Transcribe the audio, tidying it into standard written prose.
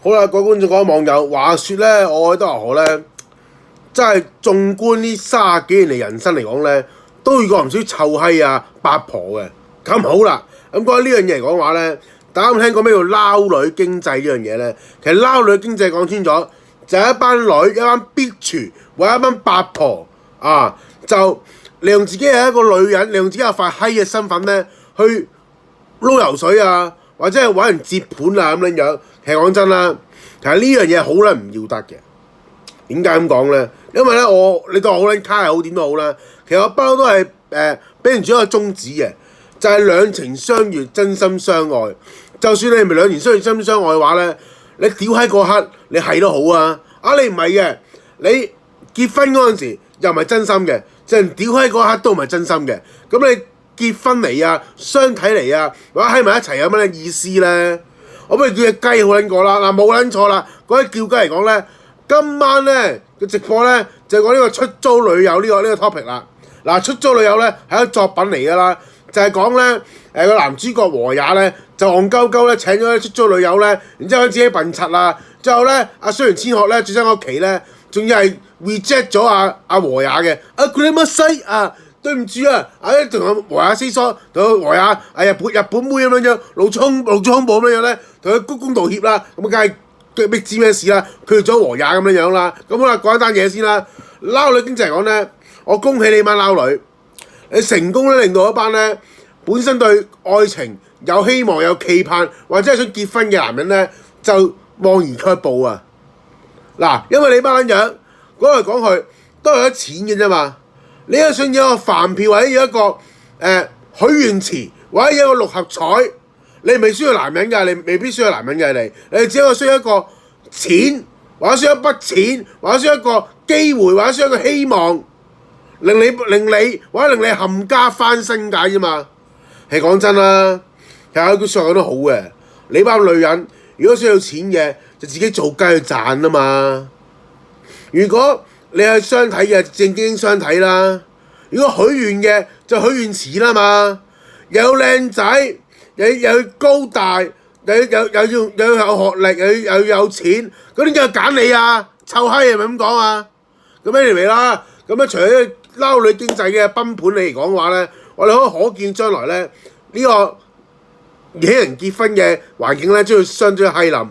好啦，各位觀眾、各位網友，話説咧，我喺德和咧，真係縱觀呢30幾年嚟人生嚟講咧，都遇過唔少臭閪啊、八婆嘅。咁好啦，咁講呢樣嘢嚟講話咧，大家有冇聽過咩叫撈女經濟呢樣嘢咧？其實撈女經濟講穿咗，就係一班女、一班 bitch 或者一班八婆啊，就利用自己係一個女人，利用自己有塊閪嘅身份咧，去撈油水啊，或者係揾人接盤啊咁樣。其實講真啦，其實呢樣嘢好撚唔要得嘅。點解咁講咧？因為咧，你當我好撚卡又好點都好啦。其實我不嬲都係俾人做一個宗旨嘅，就係兩情相悅、真心相愛。就算你唔係兩情相悅、真心相愛嘅話咧，你屌喺嗰刻你係都好啊。你唔係嘅，你結婚嗰陣時又唔係真心嘅，就係屌喺嗰刻都唔係真心嘅。咁你結婚嚟啊、相睇嚟啊，或者喺埋一齊有乜意思咧？我不如叫隻雞好撚過啦，冇撚錯啦。嗰啲叫雞嚟講咧，今晚咧嘅直播咧就講呢個出租女友呢個 topic 啦。出租女友咧係一個作品嚟㗎啦，就係講咧個男主角和也咧就戇鳩鳩咧請咗啲出租女友咧，然之後自己笨柒啦，之後咧雖然千學咧最新嗰期咧仲要係 reject 咗阿和也嘅，佢乜西啊！對唔住啊！同和也 say sorry， 同和也日本妹咁樣露出胸部咁樣咧，同佢鞠躬道歉啦。咁梗係逼知咩事啦？拒絕咗和也咁樣啦。咁好啦，講一單嘢先啦。撈女經濟嚟講咧，我恭喜你班撈女，你成功咧令到一班咧本身對愛情有希望、有期盼或者係想結婚嘅男人咧，就望而卻步啊！因為你班撚樣講嚟講去都係得錢嘅啫嘛。你又想要一個飯票或者要一個許願池或者要一個六合彩，你未需要男人㗎，你未必需要男人嘅你只係需要一個錢，或者需要一筆錢，或者需要一個機會，或者需要一個希望，令你或者令你冚家翻身解啫嘛。係講真啦，其實有句説話講得好嘅，你班女人如果需要錢嘅，就自己做雞去賺啊嘛。如果你係相睇嘅，正經相睇啦。如果許願嘅就許願池啦嘛，又有靚仔，又要高大，又要有學歷，又要有錢，嗰啲梗係揀你啊！臭閪係咪咁講啊？咁 anyway 啦，咁除咗撈女經濟嘅崩盤嚟講嘅話咧，我哋可見將來咧呢個年輕人結婚嘅環境咧，將會相當閪冧。